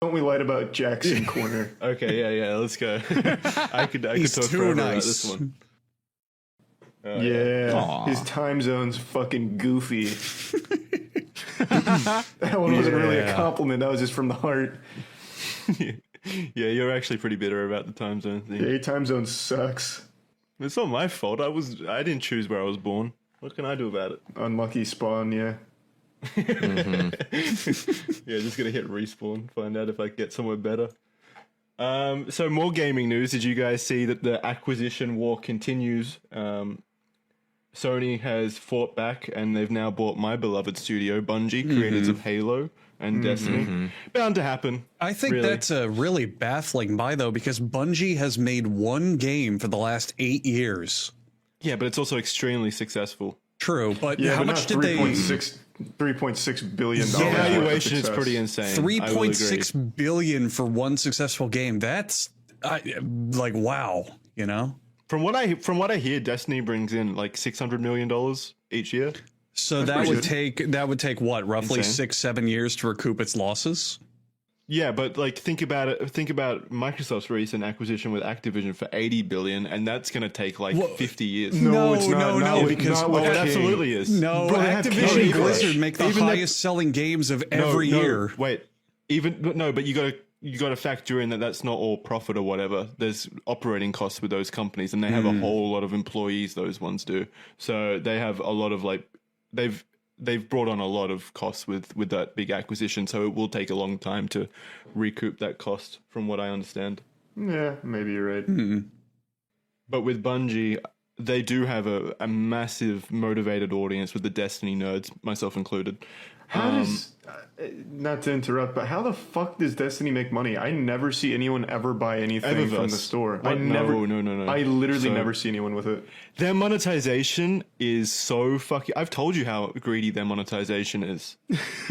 Don't we light about Jackson Corner? Okay, yeah, let's go. I could talk forever about this one. Yeah, his time zone's fucking goofy. That one wasn't really a compliment. That was just from the heart. Yeah, you're actually pretty bitter about the time zone thing. Yeah, time zone sucks. It's not my fault. I didn't choose where I was born. What can I do about it? Unlucky spawn, yeah. Yeah, just gonna hit respawn, find out if I can get somewhere better. So more gaming news. Did you guys see that the acquisition war continues? Sony has fought back and they've now bought my beloved studio, Bungie, creators of Halo and Destiny. Bound to happen. I think that's a really baffling buy, though, because Bungie has made one game for the last 8 years. Yeah, but it's also extremely successful. True, but Yeah, how but much not did they... $3.6 billion. The valuation is pretty insane. $3.6 billion for one successful game. That's like, wow, you know? From what I hear, Destiny brings in like $600 million each year. So that would take what, roughly Insane. 6-7 years to recoup its losses? Yeah, but like think about it. Think about Microsoft's recent acquisition with Activision for $80 billion, and that's going to take like 50 years. No, it's not. Because it absolutely is. No, Bro, Activision Candy Blizzard Crush. make the Even highest selling games of every year. Wait, but you got to factor in that that's not all profit or whatever. There's operating costs with those companies, and they have a whole lot of employees. Those ones do, so they have a lot of like they've brought on a lot of costs with that big acquisition. So it will take a long time to recoup that cost, from what I understand. Yeah, maybe you're right. But with Bungie, they do have a massive motivated audience with the Destiny nerds, myself included. How does, not to interrupt, but how the fuck does Destiny make money? I never see anyone ever buy anything from the store. What? No. I literally never see anyone with it. Their monetization is so fucking... I've told you how greedy their monetization is.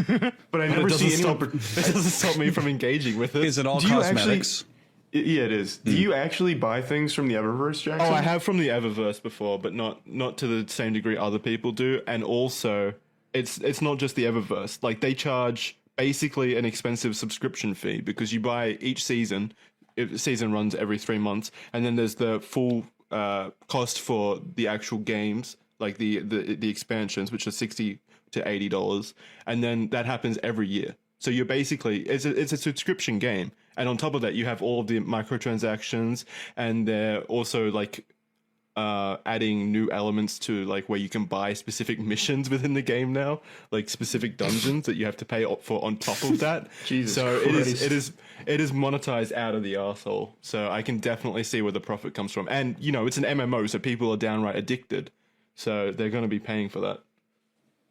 But I never see anyone... It doesn't stop me from engaging with it. Is it all Do you cosmetics? Yeah, it is. Do you actually buy things from the Eververse, Jackson? Oh, I have from the Eververse before, but not to the same degree other people do. And also... It's not just the Eververse. Like, they charge basically an expensive subscription fee because you buy each season. The season runs every 3 months, and then there's the full cost for the actual games, like the expansions, which are $60 to $80, and then that happens every year. So you're basically it's a subscription game, and on top of that, you have all of the microtransactions, and they're also like adding new elements to like where you can buy specific missions within the game now, like specific dungeons that you have to pay for on top of that. Jesus so Christ. it is monetized out of the arsehole. So I can definitely see where the profit comes from. And you know, it's an MMO, so people are downright addicted. So they're going to be paying for that.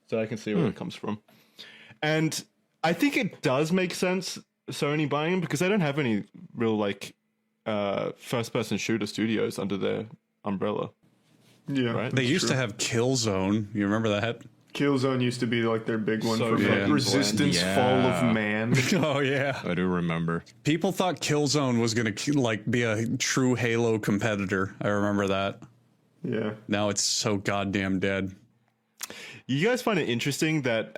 So I can see where it comes from. And I think it does make sense Sony buying them because they don't have any real like first person shooter studios under their umbrella. Yeah, right? They used to have Killzone. You remember that? Killzone used to be like their big one So for fucking Resistance bland. Fall of Man. Oh, yeah. I do remember. People thought Killzone was going to like be a true Halo competitor. I remember that. Yeah. Now it's so goddamn dead. You guys find it interesting that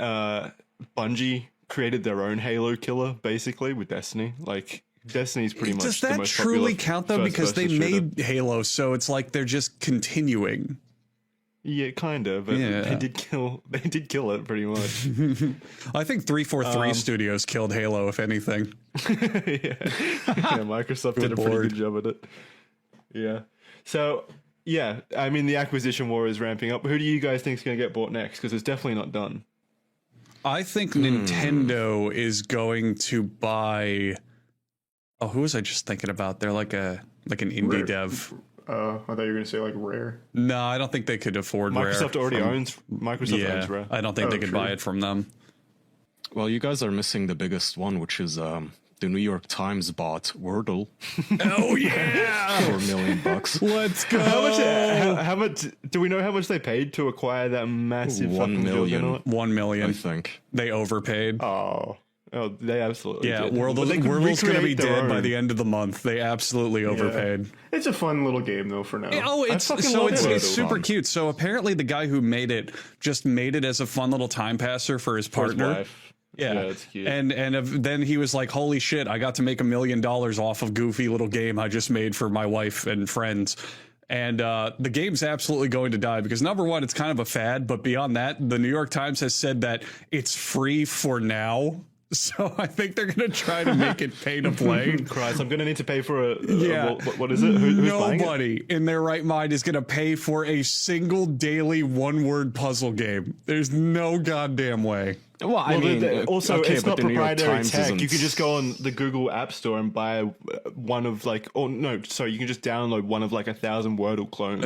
Bungie created their own Halo killer, basically, with Destiny? Like, Destiny's pretty much Does the that most truly popular count, though? Because they first-person shooter. made Halo, so it's like they're just continuing. Yeah, kind of. But Yeah. they did kill it pretty much. I think 343 Studios killed Halo, if anything. Yeah, Microsoft did a pretty Lord. good job at it. Yeah. So, yeah, I mean, the acquisition war is ramping up. Who do you guys think is going to get bought next? Because it's definitely not done. I think Nintendo is going to buy... Oh, who was I just thinking about? They're like an indie Rare. dev. I thought you were going to say like Rare. No, I don't think they could afford Rare. Microsoft already owns Yeah, Rare. I don't think they could true. buy it from them. Well, you guys are missing the biggest one, which is the New York Times bot Wordle. Oh, yeah! $4 million. Let's go! How much? Do we know how much they paid to acquire that massive 1 fucking million. juggernaut? 1 million. I think. They overpaid. Oh, they absolutely Yeah, did. Wordle's They could going to be recreate their dead by own. the end of the month. They absolutely overpaid. It's a fun little game though for now. Oh, it's fucking so love it's Wordle. super cute. So apparently the guy who made it just made it as a fun little time passer for his For his partner. wife. Yeah, it's cute. Then he was like, "Holy shit! I got to make $1 million off of goofy little game I just made for my wife and friends." And the game's absolutely going to die because number one, it's kind of a fad. But beyond that, the New York Times has said that it's free for now. So I think they're going to try to make it pay to play. Christ, I'm going to need to pay for what is it? Nobody Who's buying it? in their right mind is going to pay for a single daily one-word puzzle game. There's no goddamn way. Well, I mean, also, okay, it's but not the New York proprietary Times tech. isn't- You could just go on the Google App Store and buy one of like, oh no, sorry, you can just download one of like 1,000 Wordle clones.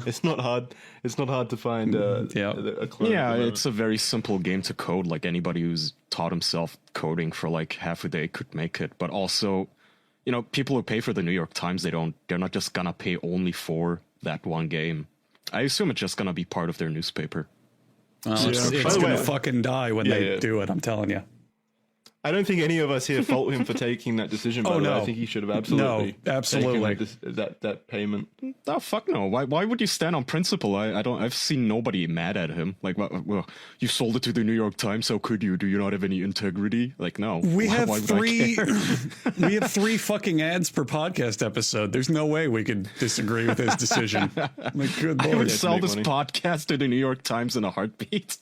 It's not hard. It's not hard to find a clone. Yeah, it's a very simple game to code. Like anybody who's taught himself coding for like half a day could make it. But also, you know, people who pay for the New York Times, they're not just gonna pay only for that one game. I assume it's just gonna be part of their newspaper. It's going to fucking die when they do it, I'm telling you. I don't think any of us here fault him for taking that decision. By the way. I think he should have absolutely taken that payment. Oh fuck no! Why would you stand on principle? I've seen nobody mad at him. Like, well, you sold it to the New York Times. How could you? Do you not have any integrity? Like, no. We have why would three. I care? We have 3 fucking ads per podcast episode. There's no way we could disagree with his decision. Like, good I lord. would sell make this money. podcast to the New York Times in a heartbeat.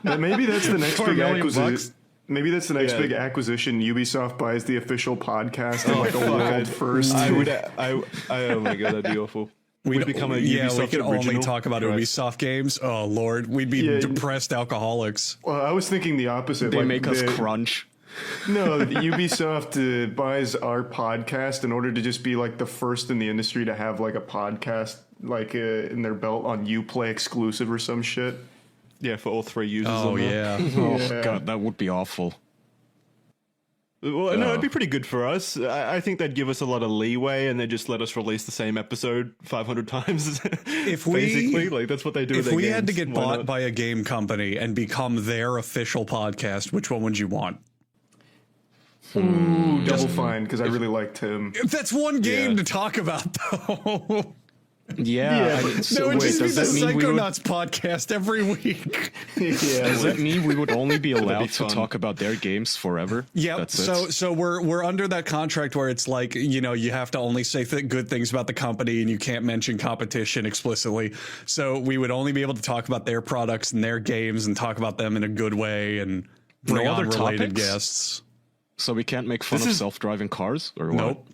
But maybe that's the next For big $1 million acquisition. bucks. Maybe that's the next big acquisition. Ubisoft buys the official podcast and like a world first. Oh my god, that'd be awful. We'd become a Ubisoft we could only original. talk about Christ. Ubisoft games. Oh lord, we'd be depressed alcoholics. Well, I was thinking the opposite. They like make us crunch. No, the Ubisoft buys our podcast in order to just be like the first in the industry to have like a podcast like in their belt on Uplay exclusive or some shit. Yeah, for all 3 users. Oh on there. yeah. Oh god, that would be awful. Well, no, it'd be pretty good for us. I think they'd give us a lot of leeway, and they'd just let us release the same episode 500 times. Basically, like that's what they do. If with their we had to games. get Why bought not? by a game company and become their official podcast, which one would you want? Ooh, Double Fine because I really liked him. That's one game Yeah. to talk about, though. Yeah. That would just be the does that mean we would- Psychonauts podcast every week. Does that mean we would only be allowed to fun. talk about their games forever? Yep. That's it. So we're under that contract where it's like, you know, you have to only say good things about the company and you can't mention competition explicitly. So we would only be able to talk about their products and their games and talk about them in a good way and bring No on other related topics? guests. So we can't make fun of self-driving cars, or what? Nope.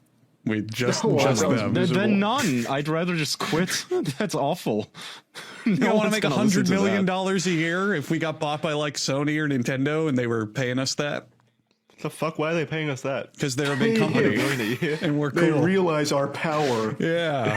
We just No, just that was them. Then none. I'd rather just quit. That's awful. You No want to one's make gonna listen $100 to million that. a year if we got bought by like Sony or Nintendo and they were paying us that? The fuck? Why are they paying us that? Because they're a big company and we're They cool. realize our power. Yeah.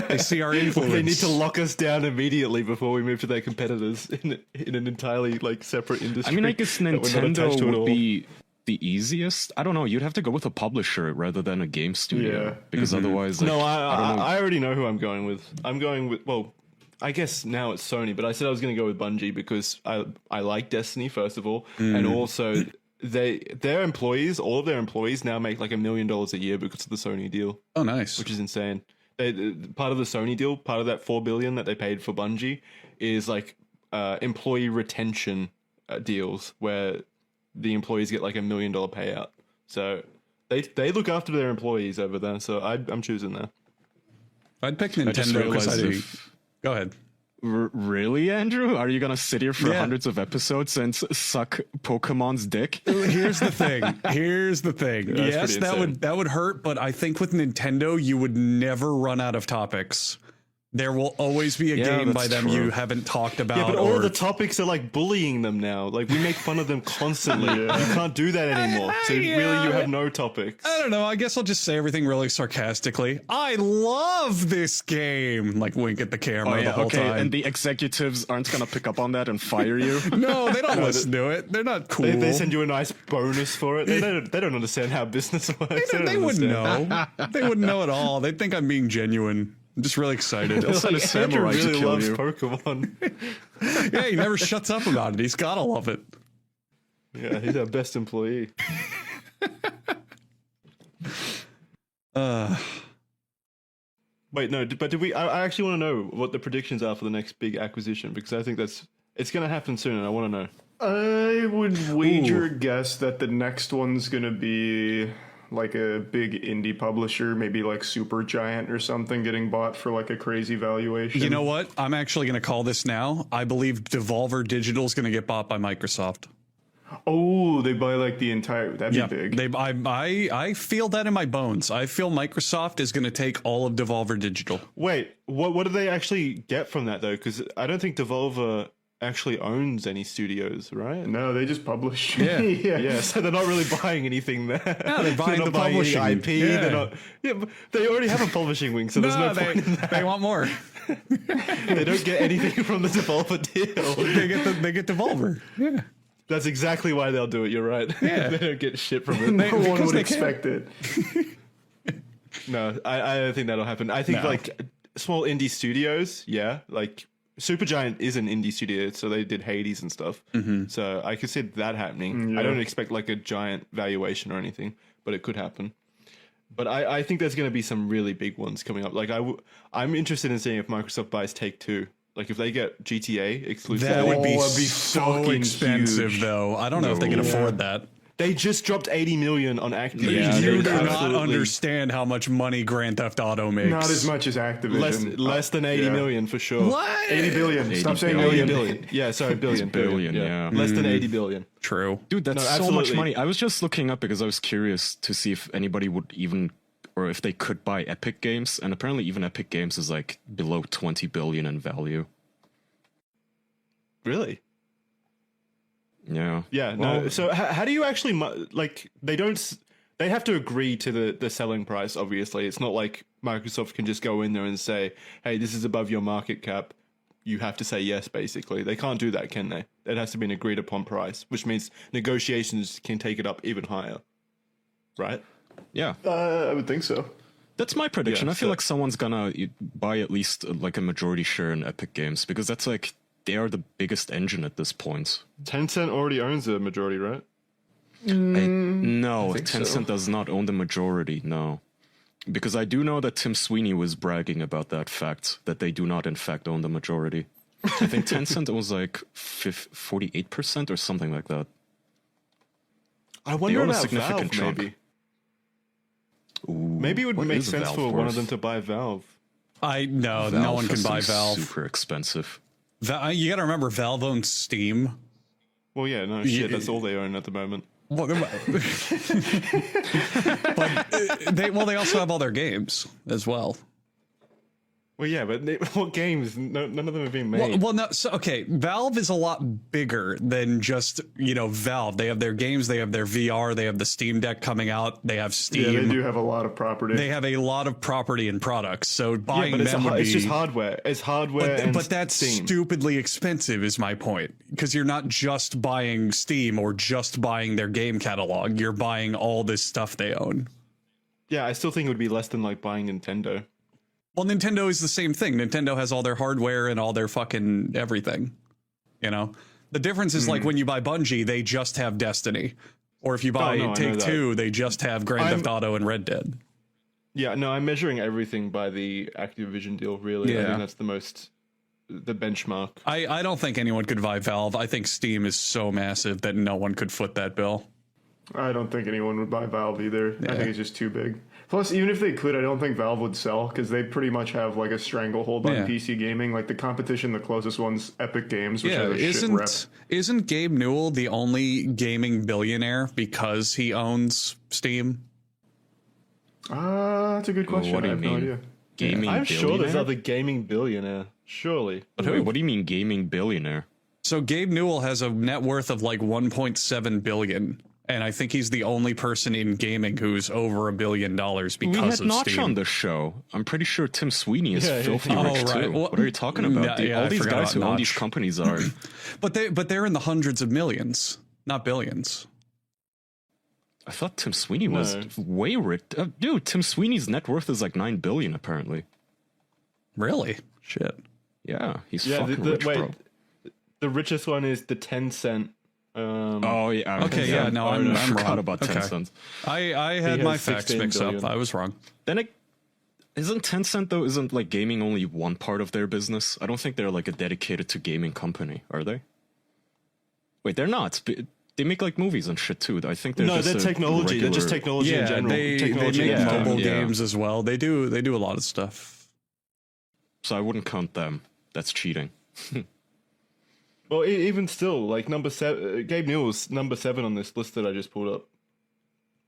They see our influence. They need to lock us down immediately before we move to their competitors in an entirely like separate industry. I mean, I guess that we're not attached to at Nintendo would all. be the easiest. I don't know. You'd have to go with a publisher rather than a game studio, Yeah. because otherwise, like, No, I don't know. I already know who I'm going with. I'm going with, well, I guess now it's Sony, but I said I was going to go with Bungie because I like Destiny, first of all, and also their employees, all of their employees now make like $1 million a year because of the Sony deal, Oh, nice. which is insane. Part of the Sony deal, part of that $4 billion that they paid for Bungie is like employee retention deals where the employees get like $1 million payout. So they look after their employees over there. So I'm choosing that. I'd pick I just Nintendo because realized I. if- Go ahead. Really, Andrew? Are you gonna sit here for Yeah. hundreds of episodes and suck Pokemon's dick? Here's the thing. Yes, pretty insane. that would hurt, but I think with Nintendo, you would never run out of topics. There will always be a Yeah, game by that's them true. you haven't talked about. Yeah, but all or, of the topics are like bullying them now. Like we make fun of them constantly. You can't do that anymore. So really, you have no topics. I don't know. I guess I'll just say everything really sarcastically. I love this game. Like wink at the camera the whole time. and the executives aren't gonna pick up on that and fire you. No, they don't listen to it. They're not cool. They send you a nice bonus for it. They don't understand how business works. They wouldn't understand. know. They wouldn't know at all. They'd think I'm being genuine. I'm just really excited. They'll send a Andrew samurai to really kill loves you. Pokemon. Yeah, he never shuts up about it. He's gotta love it. Yeah, he's our best employee. Wait, no, but did we? I actually want to know what the predictions are for the next big acquisition because I think it's going to happen soon, and I want to know. I would wager a guess that the next one's gonna be like a big indie publisher, maybe like Supergiant or something, getting bought for like a crazy valuation. You know what? I'm actually going to call this now. I believe Devolver Digital is going to get bought by Microsoft. Oh, they buy like the entire. That'd be big. I feel that in my bones. I feel Microsoft is going to take all of Devolver Digital. Wait, what do they actually get from that though? Because I don't think Devolver actually owns any studios, right? No, they just publish. Yeah. Yeah, so they're not really buying anything there. No, they're buying not the buying any publishing. IP. Yeah. They're not. Yeah, but they already have a publishing wing, so there's no point in that. They want more. They don't get anything from the Devolver deal. They get Devolver. Yeah. That's exactly why they'll do it. You're right. Yeah. They don't get shit from it. No one because would they expect it. No, I don't think that'll happen. I think No. like small indie studios, yeah, like Supergiant is an indie studio, so they did Hades and stuff. Mm-hmm. So I could see that happening. Yeah. I don't expect like a giant valuation or anything, but it could happen. But I think there's going to be some really big ones coming up. Like I'm interested in seeing if Microsoft buys Take-Two. Like if they get GTA exclusive. That would be, that'd be so fucking expensive, huge. though. I don't know if they can afford that. They just dropped 80 million on Activision. Yeah, You they do not absolutely- understand how much money Grand Theft Auto makes. Not as much as Activision. less than 80 Yeah. million for sure. What? 80 billion. 80 Stop saying billion. million. Billion. Yeah, sorry, billion. billion, yeah. Less than 80 billion. True. Dude, that's No, so much absolutely. money. I was just looking up because I was curious to see if anybody would even, or if they could buy Epic Games, and apparently even Epic Games is like below 20 billion in value. Really? Yeah. Yeah, no. So how do you actually like they have to agree to the selling price, obviously. It's not like Microsoft can just go in there and say, "Hey, this is above your market cap." You have to say yes, basically. They can't do that, can they? It has to be an agreed upon price, which means negotiations can take it up even higher. Right? Yeah. I would think so. That's my prediction. Yeah, I feel so- like someone's gonna buy at least like a majority share in Epic Games because that's like they are the biggest engine at this point. Tencent already owns a majority, right? No, think Tencent so. does not own the majority. No, because I do know that Tim Sweeney was bragging about that fact that they do not in fact own the majority. I think Tencent owns like 48% or something like that. I wonder own a about significant Valve, chunk. maybe. Ooh, Maybe it would what make is sense Valve for one of worth? them to buy Valve. No Valve one can has buy to be Valve. Super expensive. You got to remember, Valve owns Steam. Well, yeah, no shit. That's all they own at the moment. Well, but they also have all their games as well. Well, yeah, but what games? None of them are being made. Well, no. So, okay, Valve is a lot bigger than just Valve. They have their games, they have their VR, they have the Steam Deck coming out, they have Steam. Yeah, they do have a lot of property. They have a lot of property and products. So buying but it's, them would it's be. just hardware. It's hardware, and But that's Steam. stupidly expensive, is my point. Because you're not just buying Steam or just buying their game catalog. You're buying all this stuff they own. Yeah, I still think it would be less than like buying Nintendo. Well, Nintendo is the same thing. Nintendo has all their hardware and all their fucking everything. The difference is like when you buy Bungie, they just have Destiny. Or if you buy no, I know Take-Two, they just have Grand Theft Auto and Red Dead. Yeah, no, I'm measuring everything by the Activision deal. Really, I Yeah. think that's the benchmark. I don't think anyone could buy Valve. I think Steam is so massive that no one could foot that bill. I don't think anyone would buy Valve either. I think it's just too big. Plus, even if they could, I don't think Valve would sell because they pretty much have like a stranglehold on Yeah. PC gaming. Like the competition, the closest one's Epic Games, which has a shit rep. Isn't Gabe Newell the only gaming billionaire because he owns Steam? That's a good question. What do I you have no mean? idea. Gaming I'm sure there's billionaire? other gaming billionaire. Surely. Wait, what do you mean gaming billionaire? So Gabe Newell has a net worth of like 1.7 billion. And I think he's the only person in gaming who's over $1 billion because We had of Notch Steam. on the show. I'm pretty sure Tim Sweeney is Yeah, yeah. filthy Oh, rich right. too. Well, What are you talking about? yeah, I All these forgot guys who about own these Notch. companies are. But they're in the hundreds of millions, not billions. I thought Tim Sweeney was No. way rich. Dude, Tim Sweeney's net worth is like 9 billion apparently. Really? Shit. Yeah, he's Yeah. fucking rich, bro. The richest one is the Tencent. Oh yeah. Okay, yeah, no, I I'm forgot wrong. about Okay. Tencent. I had has my facts 16 mixed up. billion. I was wrong. Then isn't Tencent though? Isn't like gaming only one part of their business? I don't think they're like a dedicated to gaming company, are they? Wait, they're not. They make like movies and shit too. I think they're No, just they're technology. They're just technology in general. They Technology make and mobile phone. games as well. They do a lot of stuff. So I wouldn't count them. That's cheating. Well, even still, like number 7, Gabe Newell's number 7 on this list that I just pulled up.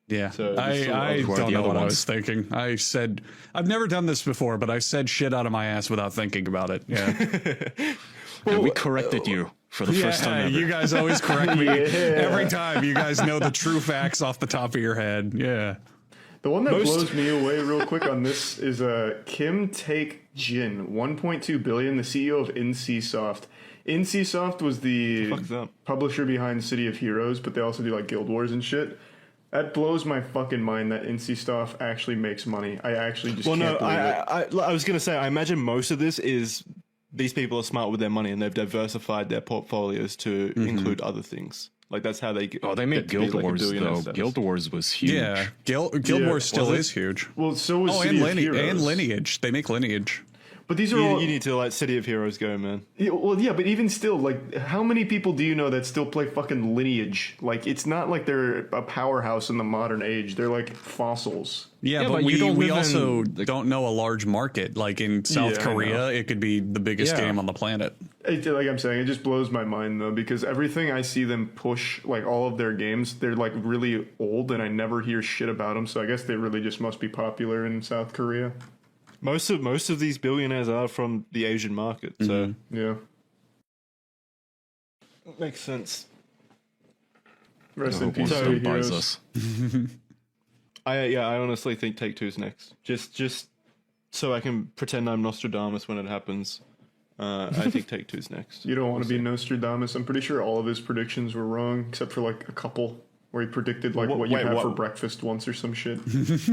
Yeah, So I who are don't the know other what I ones? was thinking. I said I've never done this before, but I said shit out of my ass without thinking about it. Yeah, And we corrected you for the first time ever. you guys always correct me Yeah. every time. You guys know the true facts off the top of your head. Yeah. The one that blows me away real quick on this is Kim Taek-jin, 1.2 billion, the CEO of NCSoft. NCSoft was the fuck's that? publisher behind City of Heroes, but they also do like Guild Wars and shit. That blows my fucking mind that NCSoft actually makes money. I actually just Well, can't no, believe it. I was going to say, I imagine most of this is these people are smart with their money and they've diversified their portfolios to include other things. Like that's how they. Oh, they made get to be, Guild like, a Wars billionaire though. status. Guild Wars was huge. Yeah, Guild Yeah, Wars still was it? is huge. Well, so was Oh, City and of Heroes. Lineage. They make Lineage. But these are You, all. you need to let City of Heroes go, man. Yeah, well, yeah, but even still, like, how many people do you know that still play fucking Lineage? Like, it's not like they're a powerhouse in the modern age. They're like fossils. Yeah, Yeah, but but you we don't live also in, like- don't know a large market. Like in South Yeah, I Korea, know. it could be the biggest Yeah. game on the planet. Like I'm saying, it just blows my mind though, because everything I see them push, like all of their games, they're like really old, and I never hear shit about them. So I guess they really just must be popular in South Korea. Most of these billionaires are from the Asian market, so Yeah. makes sense. Rest I in hope one peace, of City them buys Heroes. us. I honestly think Take-Two's next. Just so I can pretend I'm Nostradamus when it happens. I think Take-Two's next. You don't want to be Nostradamus. I'm pretty sure all of his predictions were wrong, except for like a couple where he predicted like what you wait, have what? for breakfast once or some shit.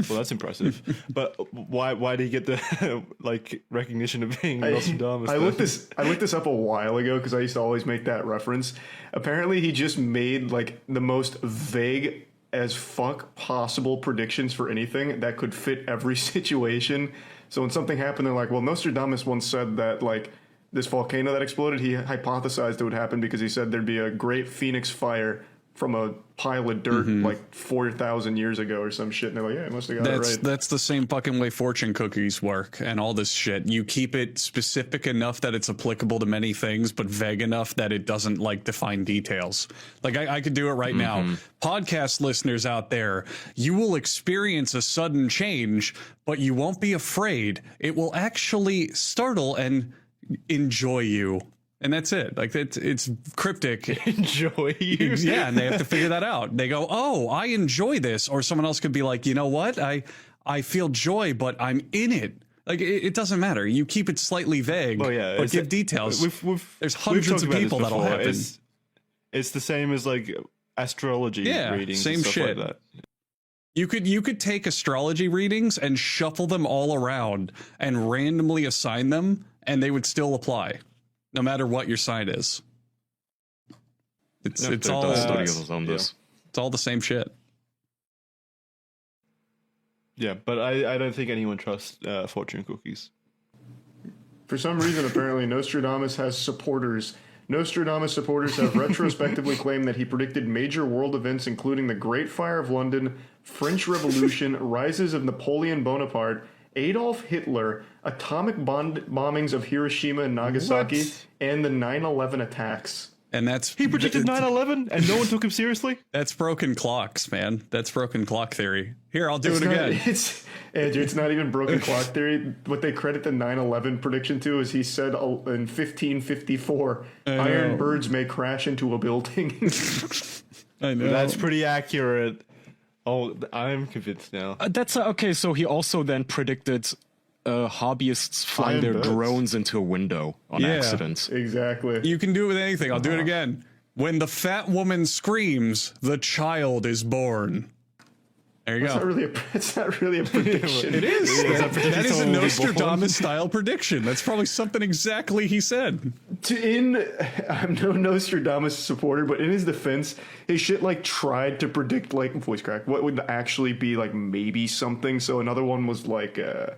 Well, that's impressive. But why did he get the like recognition of being Nostradamus? I then? looked this up a while ago because I used to always make that reference. Apparently, he just made like the most vague as fuck possible predictions for anything that could fit every situation. So when something happened, they're like, "Well, Nostradamus once said that like this volcano that exploded, he hypothesized it would happen because he said there'd be a great phoenix fire from a pile of dirt like 4,000 years ago or some shit." And they're like, "Yeah, I must have got it right." That's the same fucking way fortune cookies work and all this shit. You keep it specific enough that it's applicable to many things, but vague enough that it doesn't like define details. Like I could do it right now. Podcast listeners out there, you will experience a sudden change, but you won't be afraid. It will actually startle and enjoy you. And that's it. Like it's cryptic. Enjoy you. Yeah, and they have to figure that out. They go, "Oh, I enjoy this," or someone else could be like, "You know what? I feel joy, but I'm in it." Like it doesn't matter. You keep it slightly vague, Well, yeah, but it's give a- details. We've There's hundreds talked of about this people that'll before. happen. It's the same as like astrology Yeah, readings, same and stuff shit. like that. You could take astrology readings and shuffle them all around and randomly assign them, and they would still apply, no matter what your sign is. It's Yeah, it's they've all done studies on this. it's all the same shit. Yeah, but I don't think anyone trusts fortune cookies. For some reason, apparently, Nostradamus has supporters. Nostradamus supporters have retrospectively claimed that he predicted major world events including the Great Fire of London, French Revolution, rises of Napoleon Bonaparte, Adolf Hitler, atomic bombings of Hiroshima and Nagasaki, What? and the 9/11 attacks. And that's He predicted 9/11 and no one took him seriously? That's broken clocks, man. That's broken clock theory. Here, I'll do it again. Andrew, it's not even broken clock theory. What they credit the 9/11 prediction to is he said in 1554, iron birds may crash into a building. I know. That's pretty accurate. Oh, I'm convinced now. That's okay. So he also then predicted hobbyists flying Iron their birds. drones into a window on Yeah. accident. Exactly. You can do it with anything. I'll do it again. When the fat woman screams, the child is born. There you It's go. not really a prediction. It is. That is a someone will be Nostradamus style prediction. That's probably something exactly he said. I'm no Nostradamus supporter, but in his defense, his shit like tried to predict like voice crack what would actually be like maybe something. So another one was like a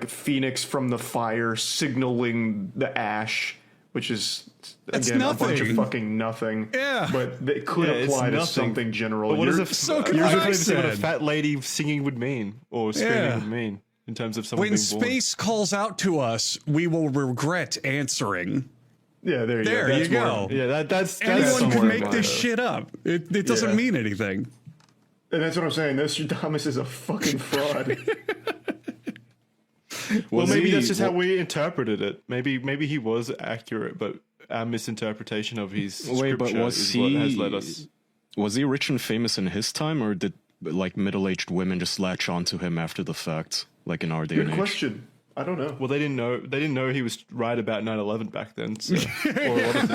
phoenix from the fire signaling the ash. which is That's again a bunch of nothing. fucking nothing. Yeah. but it could Yeah, it's apply to nothing. something general. But what does You're- a So could you're what I explaining to me what a said. fat lady singing would mean or screaming Yeah. would mean in terms of someone When being born. space calls out to us, we will regret answering. Yeah, there you go. There That's you more- go. Yeah, that's Anyone somewhere could in make line, this though. shit up. It doesn't Yeah. mean anything. And that's what I'm saying. Nostradamus is a fucking fraud. Well, maybe he- that's just how what- we interpreted it. Maybe he was accurate, but our misinterpretation of his Wait, but scripture was is he what has led us. was he rich and famous in his time, or did like middle-aged women just latch onto him after the fact, like in our day Good and age? question. I don't know. Well, they didn't know. They didn't know he was right about 9/11 back then. So, or a lot of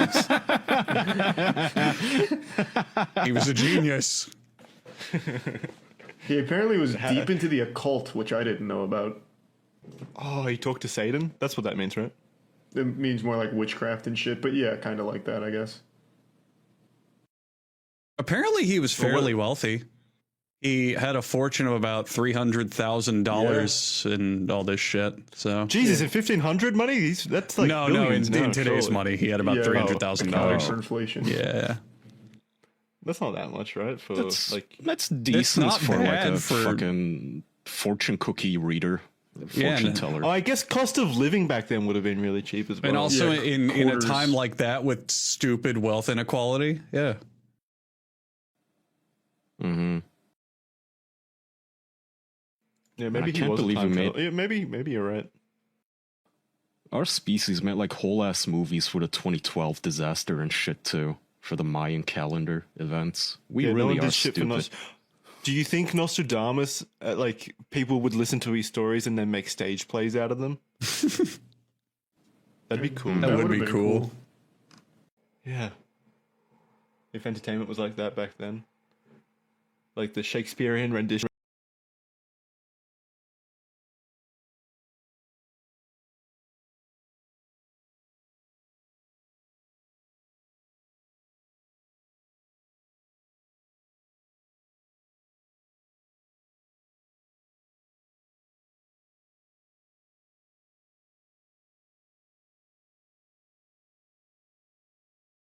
things. He was a genius. He apparently was deep into the occult, which I didn't know about. Oh, he talked to Satan. That's what that means, right? It means more like witchcraft and shit, but yeah, kind of like that, I guess. Apparently, he was fairly wealthy. He had a fortune of about $300,000 and all this shit. So Jesus, in 1500 money, that's like no, billions in now, today's surely. money, he had about Yeah, $300,000. for inflation. Yeah, That's not that much, right? For That's decent not for like bad a for- fucking fortune cookie reader, fortune and- teller. oh, I guess cost of living back then would have been really cheap as well. and also Yeah, in a quarters. time like that with stupid wealth inequality. Yeah, Mm-hmm. yeah, maybe I he can't was a believe we time made- traveler. Yeah, maybe you're right. Our species made like whole ass movies for the 2012 disaster and shit too, for the Mayan calendar events. We Yeah, no really one are did shit for stupid. Do you think Nostradamus, like people would listen to his stories and then make stage plays out of them? That'd be cool. that would would've be been cool. Yeah. If entertainment was like that back then, like the Shakespearean rendition.